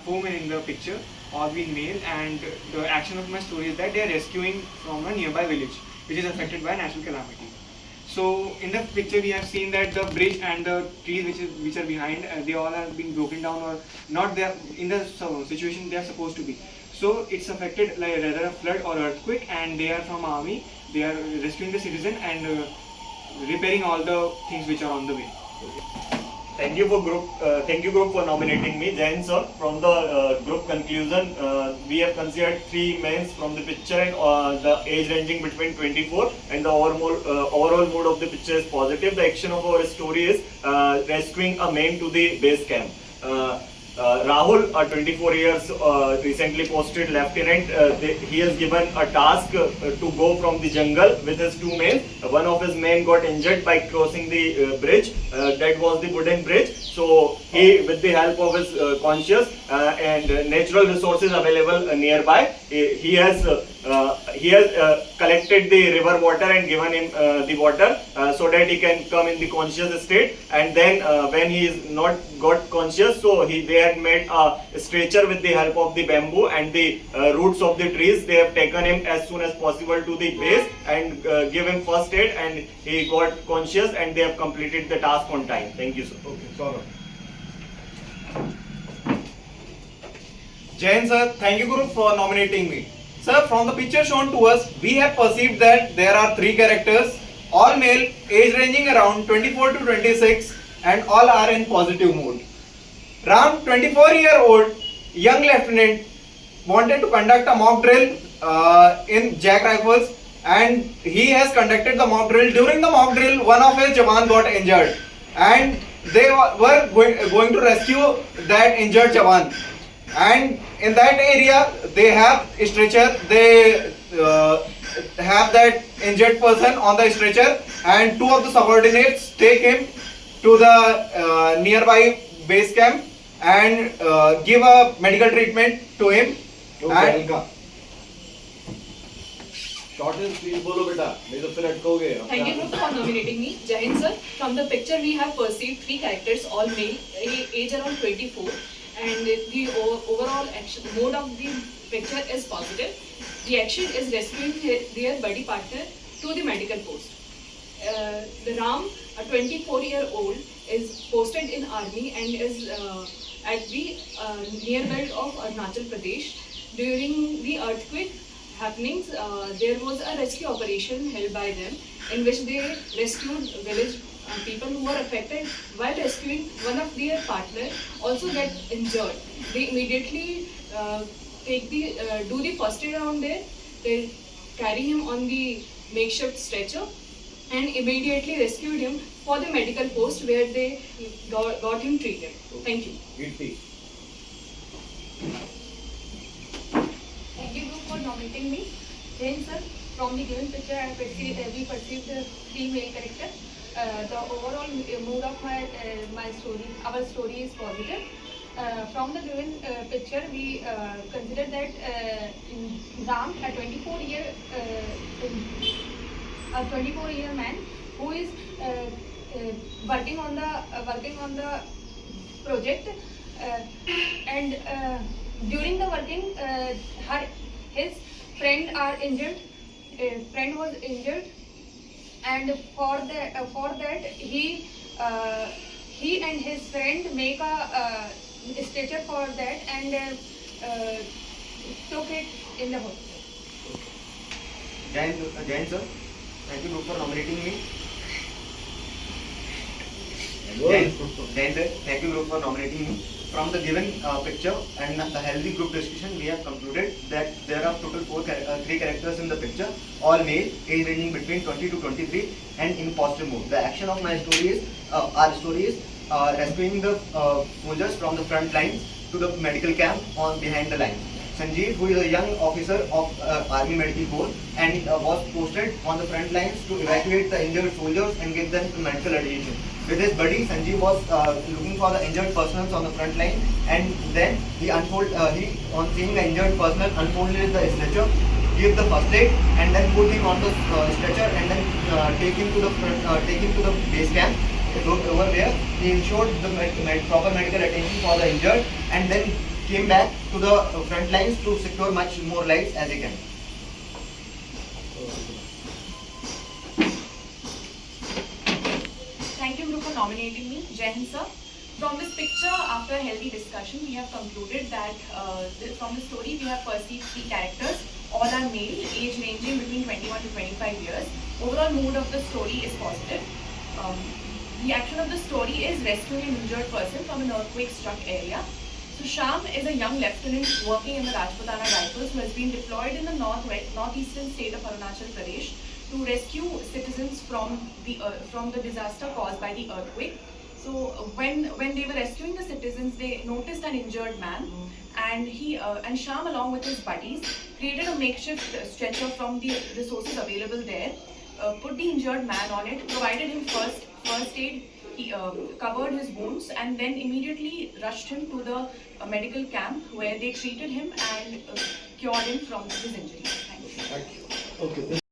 four men in the picture, all being male, and the action of my story is that they are rescuing from a nearby village which is affected by natural calamity. So in the picture we have seen that the bridge and the trees which are behind, they all have been broken down or not there in the situation they are supposed to be. So it's affected like rather a flood or earthquake, and they are from army. They are rescuing the citizen and repairing all the things which are on the way. Thank you for group. Thank you group for nominating me, Jain sir. From the group conclusion, we have considered three men from the picture, and the age ranging between 24, and the overall mood of the picture is positive. The action of our story is rescuing a man to the base camp. Rahul, 24 years, recently posted lieutenant. He has given a task to go from the jungle with his two men. One of his men got injured by crossing the bridge. That was the wooden bridge. So he, with the help of his conscious and natural resources available nearby, he has collected the river water and given him the water so that he can come in the conscious state. And then when he is not got conscious, so they had made a stretcher with the help of the bamboo and the roots of the trees. They have taken him as soon as possible to the base and give him first aid, and he got conscious, and they have completed the task on time. Thank you, sir. Okay, Saurabh. Jain sir, thank you group for nominating me. Sir, from the picture shown to us, we have perceived that there are three characters, all male, age ranging around 24 to 26, and all are in positive mood. Ram, 24-year-old young lieutenant, wanted to conduct a mock drill in Jack Rifles, and he has conducted the mock drill. During the mock drill, one of his Jawan got injured, and they were going to rescue that injured Jawan. And in that area, they have a stretcher. They have that injured person on the stretcher, and two of the subordinates take him to the nearby base camp and give a medical treatment to him. Okay, shortest please bolo beta, नहीं तो फिर अटकोगे. Thank you group for nominating me. Jai Hind sir. From the picture we have perceived three characters, all male, age around 24, and the overall action mode of the picture is positive. The action is rescuing their buddy partner to the medical post. The Ram, a 24-year-old, is posted in army and is at the near belt of Arunachal Pradesh. During the earthquake happenings, there was a rescue operation held by them in which they rescued village people who were affected. While rescuing, one of their partner also get injured. They immediately do the first aid around there. They carry him on the makeshift stretcher and immediately rescued him for the medical post where they got him treated. Thank you. Kirti. Thank you group for nominating me. Jain sir, from the given picture we perceived three male characters. The overall mood of our story is positive. From the given picture, we consider that Ram, a 24-year man who is working on the project, and during the working, his friend was injured, and for that he and his friend make a stretcher for that and took it in the hospital. Jain sir, thank you group for nominating me. Jain sir, thank you group for nominating me. From the given picture and the healthy group discussion, we have concluded that there are total three characters in the picture, all male, age ranging between 20 to 23, and in positive mood. The action of my story is, our story is rescuing the soldiers from the front lines to the medical camp behind the lines. Sanjeev, who is a young officer of Army Medical Corps, and was posted on the front lines to evacuate the injured soldiers and give them medical attention. With his buddy, Sanjeev was looking for the injured persons on the front line, and then on seeing the injured person, unfolded the stretcher, give the first aid, and then put him on the stretcher, and then take him to the base camp. Over there, he ensured the proper medical attention for the injured, and then came back to the front lines to secure much more lives as he can. Thank you, group, for nominating me. Jai Hind, sir. From this picture, after a healthy discussion, we have concluded that from the story we have perceived three characters. All are male, age ranging between 21 to 25 years. Overall mood of the story is positive. The action of the story is rescuing an injured person from an earthquake-struck area. So Sham is a young lieutenant working in the Rajputana Rifles who has been deployed in the northeastern state of Arunachal Pradesh to rescue citizens from the disaster caused by the earthquake. So when they were rescuing the citizens, they noticed an injured man, and Sham, along with his buddies, created a makeshift stretcher from the resources available there, put the injured man on it, provided him first aid. He covered his wounds and then immediately rushed him to the medical camp where they treated him and cured him from his injuries. Thank you. Okay.